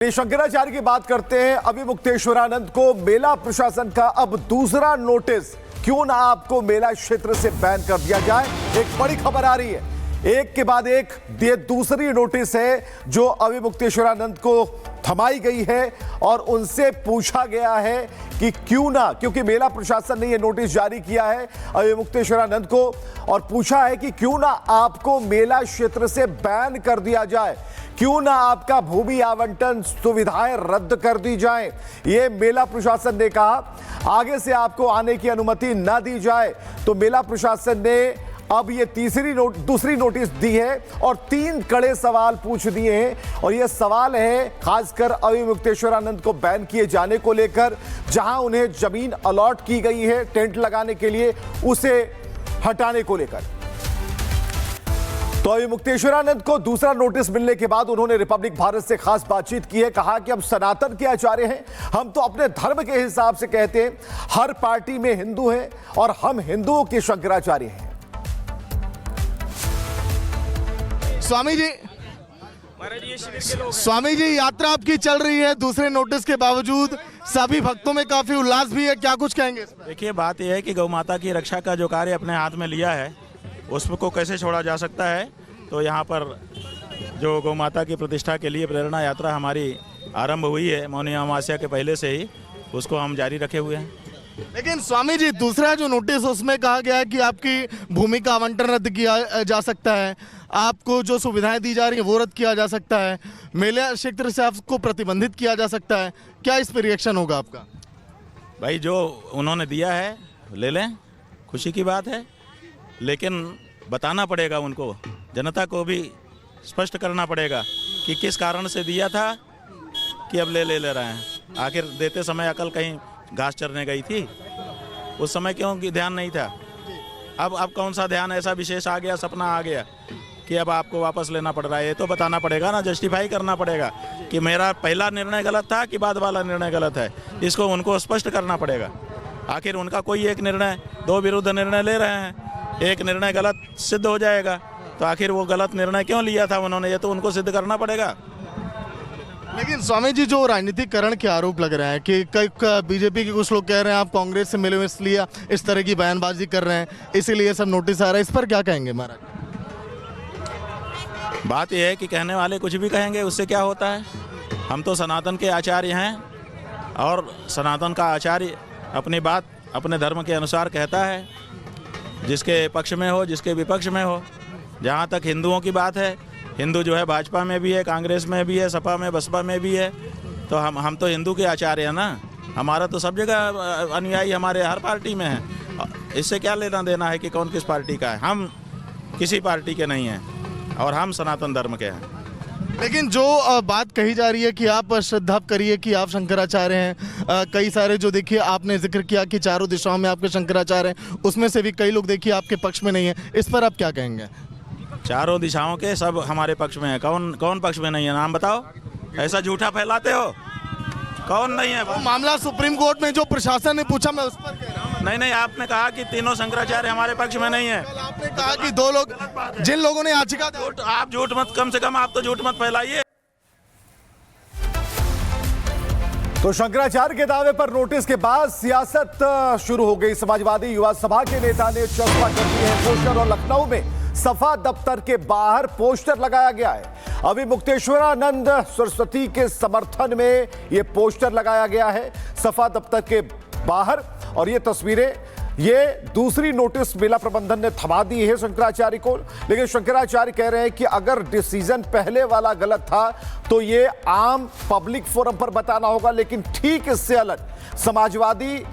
शंकराचार्य की बात करते हैं। अभी मुक्तेश्वरानंद को मेला प्रशासन का अब दूसरा नोटिस, क्यों ना आपको मेला क्षेत्र से बैन कर दिया जाए। एक बड़ी खबर आ रही है, एक के बाद एक ये दूसरी नोटिस है जो अभी मुक्तेश्वरानंद को थमाई गई है और उनसे पूछा गया है कि क्यों ना, क्योंकि मेला प्रशासन ने ये नोटिस जारी किया है अभी मुक्तेश्वरानंद को और पूछा है कि क्यों ना आपको मेला क्षेत्र से बैन कर दिया जाए, क्यों ना आपका भूमि आवंटन सुविधाएं रद्द कर दी जाए। ये मेला प्रशासन ने कहा आगे से आपको आने की अनुमति ना दी जाए। तो मेला प्रशासन ने अब ये दूसरी नोटिस दी है और 3 कड़े सवाल पूछ दिए हैं और ये सवाल है खासकर अभी मुक्तेश्वरानंद को बैन किए जाने को लेकर। जहां उन्हें जमीन अलॉट की गई है टेंट लगाने के लिए, उसे हटाने को लेकर। तो अभी मुक्तेश्वरानंद को दूसरा नोटिस मिलने के बाद उन्होंने रिपब्लिक भारत से खास बातचीत की है। कहा कि हम सनातन के आचार्य हैं, हम तो अपने धर्म के हिसाब से कहते हैं, हर पार्टी में हिंदू हैं और हम हिंदुओं के शंकराचार्य हैं। स्वामी जी यात्रा आपकी चल रही है दूसरे नोटिस के बावजूद, सभी भक्तों में काफी उल्लास भी है, क्या कुछ कहेंगे? देखिए, बात यह है कि गौ माता की रक्षा का जो कार्य अपने हाथ में लिया है उसको कैसे छोड़ा जा सकता है। तो यहाँ पर जो गौ माता की प्रतिष्ठा के लिए प्रेरणा यात्रा हमारी आरंभ हुई है, मौनी अमावस्या के पहले से ही उसको हम जारी रखे हुए हैं। लेकिन स्वामी जी दूसरा जो नोटिस उसमें कहा गया है कि आपकी भूमि का आवंटन रद्द किया जा सकता है, आपको जो सुविधाएं दी जा रही हैं वो रद्द किया जा सकता है, मेला क्षेत्र से आपको प्रतिबंधित किया जा सकता है। क्या इस पर रिएक्शन होगा आपका? भाई, जो उन्होंने दिया है ले लें, खुशी की बात है, लेकिन बताना पड़ेगा उनको, जनता को भी स्पष्ट करना पड़ेगा कि किस कारण से दिया था कि अब ले रहे हैं। आखिर देते समय अकल कहीं घास चरने गई थी, उस समय क्यों ध्यान नहीं था? अब कौन सा ध्यान ऐसा विशेष आ गया, सपना आ गया कि अब आपको वापस लेना पड़ रहा है? ये तो बताना पड़ेगा ना, जस्टिफाई करना पड़ेगा कि मेरा पहला निर्णय गलत था कि बाद वाला निर्णय गलत है। इसको उनको स्पष्ट करना पड़ेगा। आखिर उनका कोई एक निर्णय, 2 विरुद्ध निर्णय ले रहे हैं, एक निर्णय गलत सिद्ध हो जाएगा, तो आखिर वो गलत निर्णय क्यों लिया था उन्होंने, ये तो उनको सिद्ध करना पड़ेगा। लेकिन स्वामी जी जो राजनीतिकरण के आरोप लग रहे हैं कि कई बीजेपी के कुछ लोग कह रहे हैं आप कांग्रेस से मिले हुए इसलिए इस तरह की बयानबाजी कर रहे हैं, इसीलिए सब नोटिस आ रहा है, इस पर क्या कहेंगे महाराज? बात यह है कि कहने वाले कुछ भी कहेंगे, उससे क्या होता है। हम तो सनातन के आचार्य हैं और सनातन का आचार्य अपनी बात अपने धर्म के अनुसार कहता है, जिसके पक्ष में हो जिसके विपक्ष में हो। जहाँ तक हिंदुओं की बात है, हिंदू जो है भाजपा में भी है, कांग्रेस में भी है, सपा में बसपा में भी है, तो हम तो हिंदू के आचार्य हैं ना। हमारा तो सब जगह अनुयायी हमारे हर पार्टी में है। इससे क्या लेना देना है कि कौन किस पार्टी का है? हम किसी पार्टी के नहीं हैं और हम सनातन धर्म के हैं। लेकिन जो बात कही जा रही है कि आप श्रद्धा करिए कि आप शंकराचार्य हैं, कई सारे जो देखिए आपने जिक्र किया कि चारों दिशाओं में आपके शंकराचार्य हैं, उसमें से भी कई लोग देखिए आपके पक्ष में नहीं है, इस पर आप क्या कहेंगे? चारों दिशाओं के सब हमारे पक्ष में है। कौन पक्ष में नहीं है? नाम बताओ। ऐसा झूठा फैलाते हो, कौन नहीं है? वो मामला सुप्रीम कोर्ट में जो प्रशासन ने पूछा, मैं उस पर कह रहा हूं। नहीं, आपने कहा कि तीनों शंकराचार्य हमारे पक्ष में नहीं है। आपने कहा कि 2 लोग, जिन लोगों ने याचिका, आप झूठ मत, कम से कम आप तो झूठ मत फैलाइए। तो शंकराचार्य के दावे पर नोटिस के बाद सियासत शुरू हो गई। समाजवादी युवा सभा के नेता ने चस्पा कर दिए हैं पोस्टर और लखनऊ में सपा दफ्तर के बाहर पोस्टर लगाया गया है। अभी मुक्तेश्वरानंद सरस्वती के समर्थन में यह पोस्टर लगाया गया है सपा दफ्तर के बाहर और ये तस्वीरें, ये दूसरी नोटिस मेला प्रबंधन ने थमा दी है शंकराचार्य को। लेकिन शंकराचार्य कह रहे हैं कि अगर डिसीजन पहले वाला गलत था तो ये आम पब्लिक फोरम पर बताना होगा, लेकिन ठीक इससे अलग समाजवादी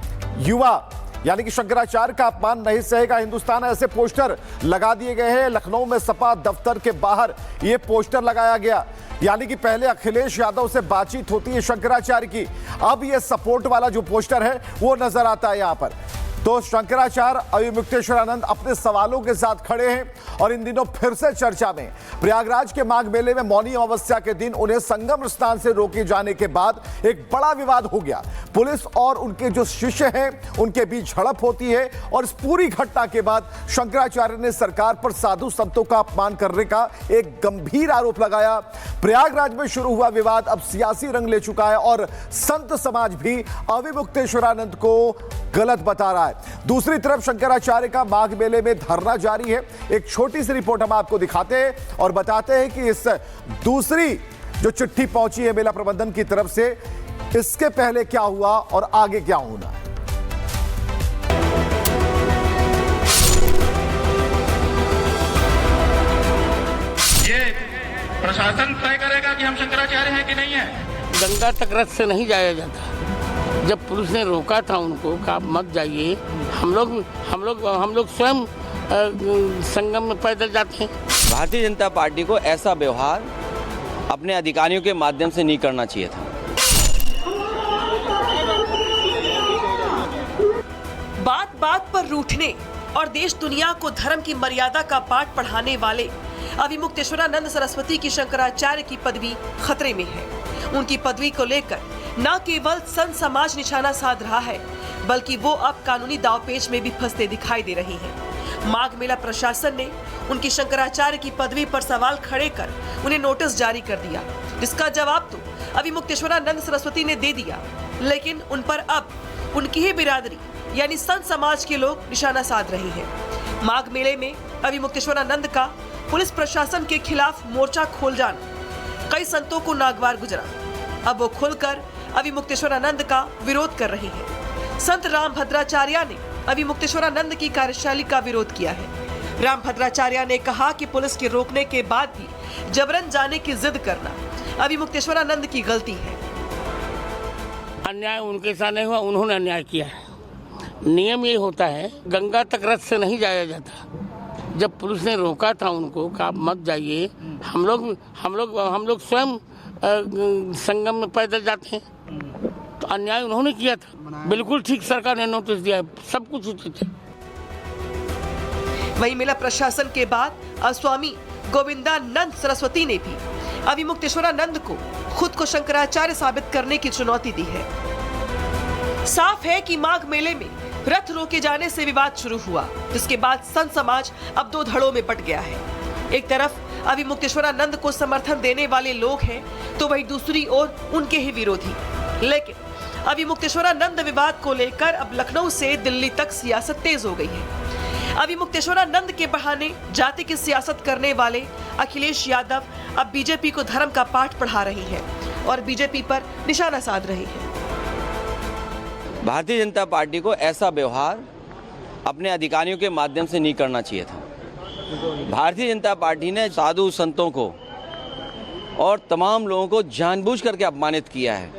युवा यानी कि शंकराचार्य का अपमान नहीं सहेगा हिंदुस्तान, ऐसे पोस्टर लगा दिए गए हैं। लखनऊ में सपा दफ्तर के बाहर यह पोस्टर लगाया गया, यानी कि पहले अखिलेश यादव से बातचीत होती है शंकराचार्य की, अब यह सपोर्ट वाला जो पोस्टर है वो नजर आता है यहां पर। तो शंकराचार्य अभिमुक्तेश्वरानंद अपने सवालों के साथ खड़े हैं और इन दिनों फिर से चर्चा में। प्रयागराज के माघ मेले में मौनी अमावस्या के दिन उन्हें संगम स्नान से रोके जाने के बाद एक बड़ा विवाद हो गया। पुलिस और उनके जो शिष्य हैं उनके बीच झड़प होती है और इस पूरी घटना के बाद शंकराचार्य ने सरकार पर साधु संतों का अपमान करने का एक गंभीर आरोप लगाया। प्रयागराज में शुरू हुआ विवाद अब सियासी रंग ले चुका है और संत समाज भी अभिमुक्तेश्वरानंद को गलत बता रहा है। दूसरी तरफ शंकराचार्य का माघ मेले में धरना जारी है। एक छोटी सी रिपोर्ट हम आपको दिखाते हैं और बताते हैं कि इस दूसरी जो चिट्ठी पहुंची है मेला प्रबंधन की तरफ से, इसके पहले क्या हुआ और आगे क्या होना है। ये प्रशासन तय करेगा कि हम शंकराचार्य हैं कि नहीं है। गंगा तक रथ से नहीं जाया जाता। जब पुलिस ने रोका था उनको कि आप मत जाइए, हम लोग स्वयं संगम में पैदल जाते हैं। भारतीय जनता पार्टी को ऐसा व्यवहार अपने अधिकारियों के माध्यम से नहीं करना चाहिए था। बात बात पर रूठने और देश दुनिया को धर्म की मर्यादा का पाठ पढ़ाने वाले अभिमुक्तेश्वरानंद सरस्वती की शंकराचार्य की पदवी खतरे में है। उनकी पदवी को लेकर न केवल संत समाज निशाना साध रहा है, बल्कि वो अब कानूनी दांवपेच में भी फंसते दिखाई दे रही हैं। माघ मेला प्रशासन ने उनकी शंकराचार्य की पदवी पर सवाल खड़े कर उन्हें नोटिस जारी कर दिया, जिसका जवाब तो अभिमुक्तेश्वरानंद सरस्वती ने दे दिया, लेकिन उन पर अब उनकी ही बिरादरी यानी संत समाज के लोग निशाना साध रहे हैं। माघ मेले में अभिमुक्तेश्वरानंद का पुलिस प्रशासन के खिलाफ मोर्चा खोल जाना कई संतों को नागवार गुजरा। अब वो खुलकर अभिमुक्तेश्वरानंद का विरोध कर रहे हैं। संत रामभद्राचार्य ने अभिमुक्तेश्वरानंद की कार्यशैली का विरोध किया है। रामभद्राचार्य ने कहा कि पुलिस के रोकने के बाद भी जबरन जाने की जिद करना अभिमुक्तेश्वरानंद की गलती है। अन्याय उनके साथ नहीं हुआ, उन्होंने अन्याय किया है। नियम ये होता है, गंगा तक रथ से नहीं जाया जाता। जब पुलिस ने रोका था उनको कि आप मत जाइए, हम लोग स्वयं संगम में पैदल जाते हैं, तो अन्याय उन्होंने किया था। बिल्कुल ठीक, सरकार ने नोटिस दिया, सब कुछ उचित है। वहीं मेला प्रशासन के बाद स्वामी गोविंदानंद सरस्वती ने भी अभिमुक्तेश्वरानंद को खुद को शंकराचार्य साबित करने की चुनौती दी है। साफ है कि माघ मेले में रथ रोके जाने से विवाद शुरू हुआ, जिसके बाद संत समाज अब दो धड़ों में बंट गया है। एक तरफ अभिमुक्तेश्वरानंद को समर्थन देने वाले लोग हैं, तो वहीं दूसरी ओर उनके ही विरोधी। लेकिन अभिमुक्तेश्वरानंद विवाद को लेकर अब लखनऊ से दिल्ली तक सियासत तेज हो गई है। अभिमुक्तेश्वरानंद के बहाने जाति की सियासत करने वाले अखिलेश यादव अब बीजेपी को धर्म का पाठ पढ़ा रहे हैं और बीजेपी पर निशाना साध रहे हैं। भारतीय जनता पार्टी को ऐसा व्यवहार अपने अधिकारियों के माध्यम से नहीं करना चाहिए था। भारतीय जनता पार्टी ने साधु संतों को और तमाम लोगों को जानबूझ करके अपमानित किया है।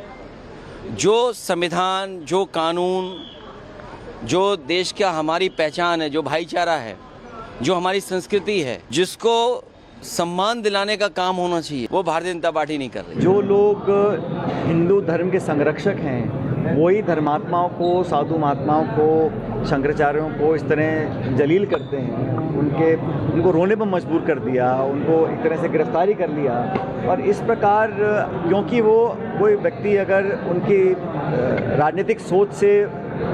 जो संविधान, जो कानून, जो देश का हमारी पहचान है, जो भाईचारा है, जो हमारी संस्कृति है, जिसको सम्मान दिलाने का काम होना चाहिए, वो भारतीय जनता पार्टी नहीं कर रही। जो लोग हिंदू धर्म के संरक्षक हैं, वही धर्मात्माओं को, साधु महात्माओं को, शंकराचार्यों को इस तरह जलील करते हैं। उनको रोने पर मजबूर कर दिया, उनको एक तरह से गिरफ्तारी कर लिया। और इस प्रकार क्योंकि वो कोई व्यक्ति अगर उनकी राजनीतिक सोच से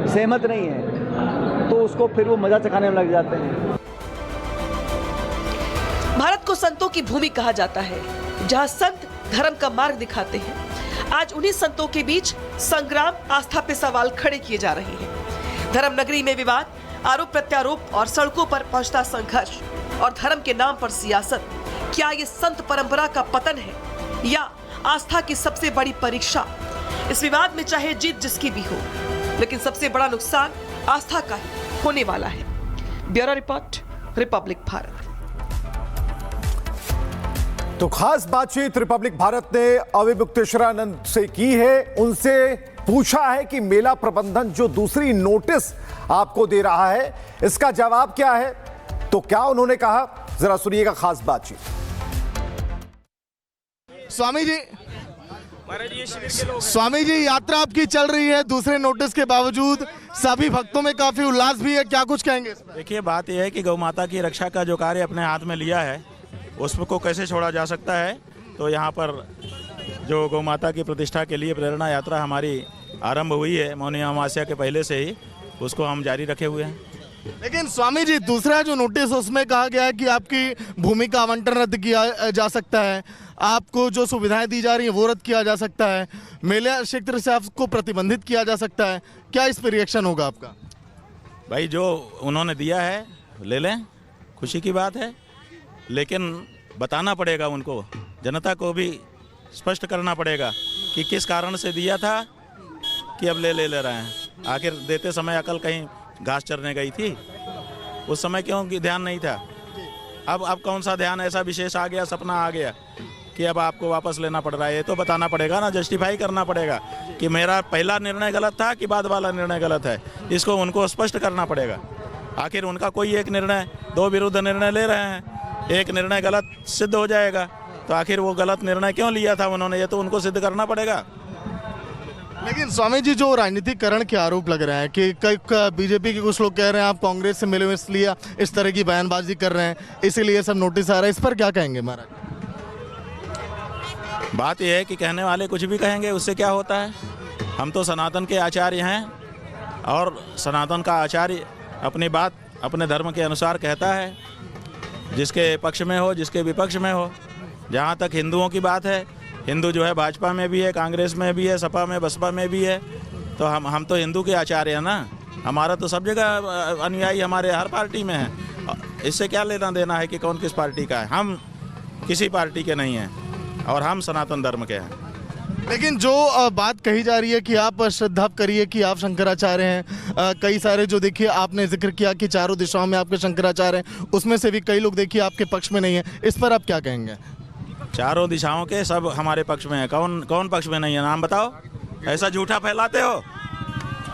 सहमत नहीं है, तो उसको फिर वो मजा चखाने में लग जाते हैं। भारत को संतों की भूमि कहा जाता है, जहां संत धर्म का मार्ग दिखाते हैं। आज उन्हीं संतों के बीच संग्राम, आस्था पे सवाल खड़े किए जा रहे हैं। धर्म नगरी में विवाद, आरोप प्रत्यारोप और सड़कों पर पहुंचता संघर्ष और धर्म के नाम पर सियासत, क्या ये संत परंपरा का पतन है या आस्था की सबसे बड़ी परीक्षा? इस विवाद में चाहे जीत जिसकी भी हो, लेकिन सबसे बड़ा नुकसान आस्था का ही होने वाला है। Bureau report, Republic Bharat. तो खास बातचीत रिपब्लिक भारत ने अभिमुक्तेश्वरानंद से की है। उनसे पूछा है कि मेला प्रबंधन जो दूसरी नोटिस आपको दे रहा है, इसका जवाब क्या है। तो क्या उन्होंने कहा, जरा सुनिएगा खास बातचीत। स्वामी जी, स्वामी जी, यात्रा आपकी चल रही है दूसरे नोटिस के बावजूद, सभी भक्तों में काफी उल्लास भी है, क्या कुछ कहेंगे इस पर? देखिए, बात यह है कि गौ माता की रक्षा का जो कार्य अपने हाथ में लिया है उसको कैसे छोड़ा जा सकता है। तो यहाँ पर जो गौ माता की प्रतिष्ठा के लिए प्रेरणा यात्रा हमारी आरंभ हुई है मौनी अमावस्या के पहले से ही, उसको हम जारी रखे हुए हैं। लेकिन स्वामी जी, दूसरा जो नोटिस उसमें कहा गया है कि आपकी भूमि का आवंटन रद्द किया जा सकता है, आपको जो सुविधाएं दी जा रही हैं वो रद्द किया जा सकता है, मेला क्षेत्र से आपको प्रतिबंधित किया जा सकता है, क्या इस पर रिएक्शन होगा आपका? भाई, जो उन्होंने दिया है ले लें, खुशी की बात है, लेकिन बताना पड़ेगा उनको, जनता को भी स्पष्ट करना पड़ेगा कि किस कारण से दिया था कि अब ले रहे हैं। आखिर देते समय अकल कहीं घास चरने गई थी, उस समय क्यों ध्यान नहीं था? अब कौन सा ध्यान ऐसा विशेष आ गया, सपना आ गया कि अब आपको वापस लेना पड़ रहा है? ये तो बताना पड़ेगा ना, जस्टिफाई करना पड़ेगा कि मेरा पहला निर्णय गलत था कि बाद वाला निर्णय गलत है। इसको उनको स्पष्ट करना पड़ेगा। आखिर उनका कोई एक निर्णय, दो विरुद्ध निर्णय ले रहे हैं, एक निर्णय गलत सिद्ध हो जाएगा, तो आखिर वो गलत निर्णय क्यों लिया था उन्होंने, ये तो उनको सिद्ध करना पड़ेगा। लेकिन स्वामी जी, जो राजनीतिकरण के आरोप लग रहे हैं कि कई बीजेपी के कुछ लोग कह रहे हैं आप कांग्रेस से मिले हुए इसलिए इस तरह की बयानबाजी कर रहे हैं, इसीलिए सब नोटिस आ रहा है, इस पर क्या कहेंगे महाराज? बात यह है कि कहने वाले कुछ भी कहेंगे, उससे क्या होता है? हम तो सनातन के आचार्य हैं और सनातन का आचार्य अपनी बात अपने धर्म के अनुसार कहता है, जिसके पक्ष में हो, जिसके विपक्ष में हो। जहाँ तक हिंदुओं की बात है, हिंदू जो है भाजपा में भी है, कांग्रेस में भी है, सपा में, बसपा में भी है, तो हम तो हिंदू के आचार्य हैं ना। हमारा तो सब जगह अनुयायी हमारे हर पार्टी में है। इससे क्या लेना देना है कि कौन किस पार्टी का है? हम किसी पार्टी के नहीं हैं और हम सनातन धर्म के हैं। लेकिन जो बात कही जा रही है कि आप श्रद्धा करिए कि आप शंकराचार्य हैं, कई सारे जो देखिए आपने जिक्र किया कि चारों दिशाओं में आपके शंकराचार्य हैं, उसमें से भी कई लोग देखिए आपके पक्ष में नहीं है, इस पर आप क्या कहेंगे? चारों दिशाओं के सब हमारे पक्ष में है। कौन पक्ष में नहीं है? नाम बताओ। ऐसा झूठा फैलाते हो,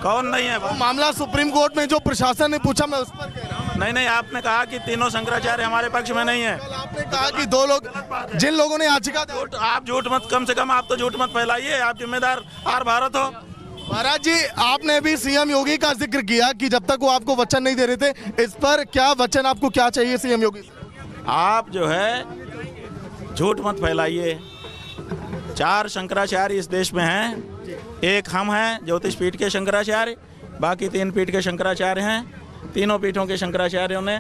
कौन नहीं है? वो मामला सुप्रीम कोर्ट में जो प्रशासन ने पूछा, मैं उस पर कह रहा हूं। नहीं, आपने कहा कि तीनों शंकराचार्य हमारे पक्ष में नहीं है। आपने कहा कि दो लोग, जिन लोगों ने याचिका, आप झूठ मत, कम से कम आप तो झूठ मत फैलाइए। आप जिम्मेदार आर भारत हो। महाराज जी, आपने भी सीएम योगी का जिक्र किया कि जब तक वो आपको वचन नहीं दे रहे थे, इस पर क्या वचन, आपको क्या चाहिए सीएम योगी से? आप जो है झूठ मत फैलाइए। 4 शंकराचार्य इस देश में हैं। एक हम हैं ज्योतिष पीठ के शंकराचार्य, बाकी 3 पीठ के शंकराचार्य हैं। तीनों पीठों के शंकराचार्यों ने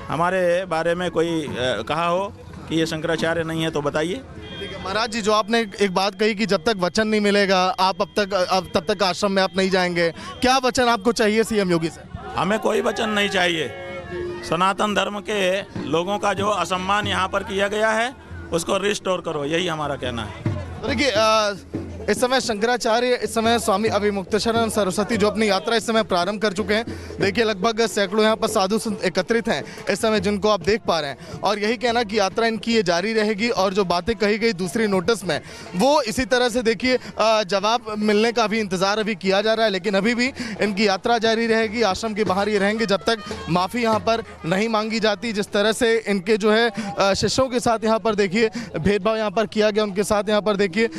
हमारे बारे में कोई कहा हो कि ये शंकराचार्य नहीं है तो बताइए। महाराज जी, जो आपने एक बात कही कि जब तक वचन नहीं मिलेगा आप तब तक आश्रम में आप नहीं जाएंगे, क्या वचन आपको चाहिए सीएम योगी से? हमें कोई वचन नहीं चाहिए। सनातन धर्म के लोगों का जो असम्मान यहाँ पर किया गया है उसको रिस्टोर करो, यही हमारा कहना है। देखिए, इस समय शंकराचार्य, इस समय स्वामी अभिमुक्तेश्वरानंद सरस्वती जो अपनी यात्रा इस समय प्रारंभ कर चुके हैं। देखिए, लगभग सैकड़ों यहाँ पर साधु संत एकत्रित हैं इस समय, जिनको आप देख पा रहे हैं, और यही कहना कि यात्रा इनकी ये जारी रहेगी। और जो बातें कही गई दूसरी नोटिस में, वो इसी तरह से देखिए जवाब मिलने का भी इंतजार अभी किया जा रहा है। लेकिन अभी भी इनकी यात्रा जारी रहेगी, आश्रम के बाहर ये रहेंगे जब तक माफ़ी यहाँ पर नहीं मांगी जाती। जिस तरह से इनके जो है शिष्यों के साथ यहाँ पर देखिए भेदभाव यहाँ पर किया गया, उनके साथ यहाँ पर देखिए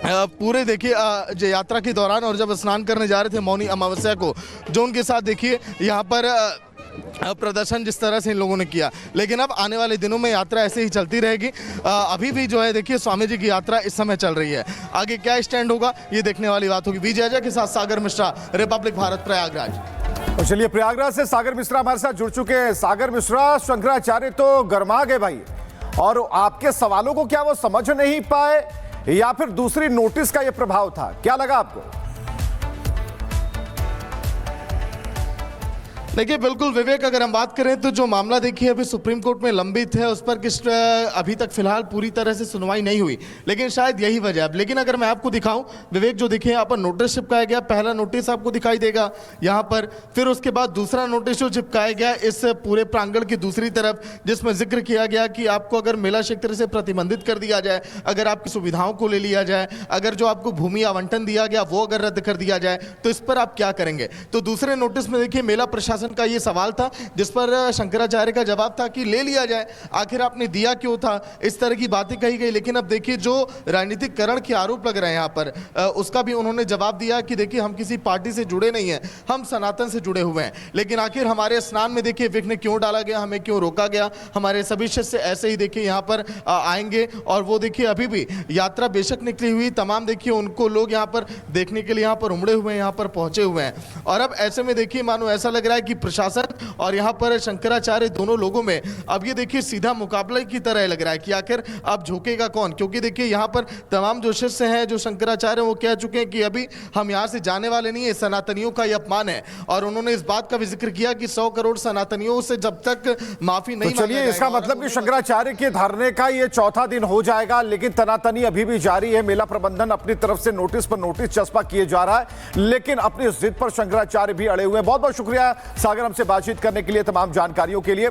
पूरे देखिए जो यात्रा के दौरान और जब स्नान करने जा रहे थे मौनी अमावस्या को, जो उनके साथ देखिए यहाँ पर प्रदर्शन जिस तरह से इन लोगों ने किया। लेकिन अब आने वाले दिनों में यात्रा ऐसे ही चलती रहेगी। अभी भी जो है देखिए स्वामी जी की यात्रा इस समय चल रही है, आगे क्या स्टैंड होगा ये देखने वाली बात होगी। विजय अजय के साथ सागर मिश्रा, रिपब्लिक भारत, प्रयागराज। तो चलिए, प्रयागराज से सागर मिश्रा हमारे साथ जुड़ चुके हैं। सागर मिश्रा, शंकराचार्य तो गर्मा गए भाई, और आपके सवालों को क्या वो समझ नहीं पाए या फिर दूसरी नोटिस का ये प्रभाव था? क्या लगा आपको? देखिए, बिल्कुल विवेक, अगर हम बात करें तो जो मामला देखिए अभी सुप्रीम कोर्ट में लंबित है, उस पर अभी तक फिलहाल पूरी तरह से सुनवाई नहीं हुई, लेकिन शायद यही वजह है। लेकिन अगर मैं आपको दिखाऊं विवेक, जो देखिए यहाँ पर नोटिस चिपकाया गया, पहला नोटिस आपको दिखाई देगा यहाँ पर, फिर उसके बाद दूसरा नोटिस जो चिपकाया गया इस पूरे प्रांगण की दूसरी तरफ, जिसमें जिक्र किया गया कि आपको अगर मेला क्षेत्र से प्रतिबंधित कर दिया जाए, अगर आपकी सुविधाओं को ले लिया जाए, अगर जो आपको भूमि आवंटन दिया गया वो अगर रद्द कर दिया जाए तो इस पर आप क्या करेंगे। तो दूसरे नोटिस में देखिए मेला प्रशासन प्रशासन का ये सवाल था, जिस पर शंकराचार्य का जवाब था कि ले लिया जाए, आखिर आपने दिया क्यों था, इस तरह की बातें कही गई। लेकिन अब देखिए जो राजनीतिकरण के आरोप लग रहे हैं यहाँ पर, उसका भी उन्होंने जवाब दिया कि देखिए हम किसी पार्टी से जुड़े नहीं हैं, हम सनातन से जुड़े हुए हैं। लेकिन आखिर हमारे स्नान में देखिए विघ्न क्यों डाला गया, हमें क्यों रोका गया? हमारे सभी शिष्य ऐसे ही देखिए यहाँ पर आएंगे और वो देखिए अभी भी यात्रा बेशक निकली हुई, तमाम देखिए उनको लोग यहाँ पर देखने के लिए यहाँ पर उमड़े हुए हैं, यहाँ पर पहुंचे हुए हैं। और अब ऐसे में देखिए मानो ऐसा लग रहा है कि प्रशासन और यहाँ पर शंकराचार्य दोनों लोगों में अब ये देखिए सीधा मुकाबला की तरह लग रहा है कि आखिर अब झुकेगा कौन। क्योंकि देखिए यहाँ पर तमाम जो शिष्य हैं, जो शंकराचार्य, वो कह चुके हैं कि अभी हम यहाँ से जाने वाले नहीं है, सनातनियों का ये अपमान है। और उन्होंने इस बात का भी जिक्र किया कि 100 करोड़ सनातनियों से जब तक माफी नहीं, तो चलिए इसका मतलब कि शंकराचार्य के धरने का ये चौथा दिन हो जाएगा, लेकिन तनातनी अभी भी जारी है। मेला प्रबंधन अपनी तरफ से नोटिस पर नोटिस चस्पा किए जा रहा है, लेकिन अपनी जिद पर शंकराचार्य भी अड़े हुए हैं। बहुत बहुत शुक्रिया सागर हमसे बातचीत करने के लिए, तमाम जानकारियों के लिए।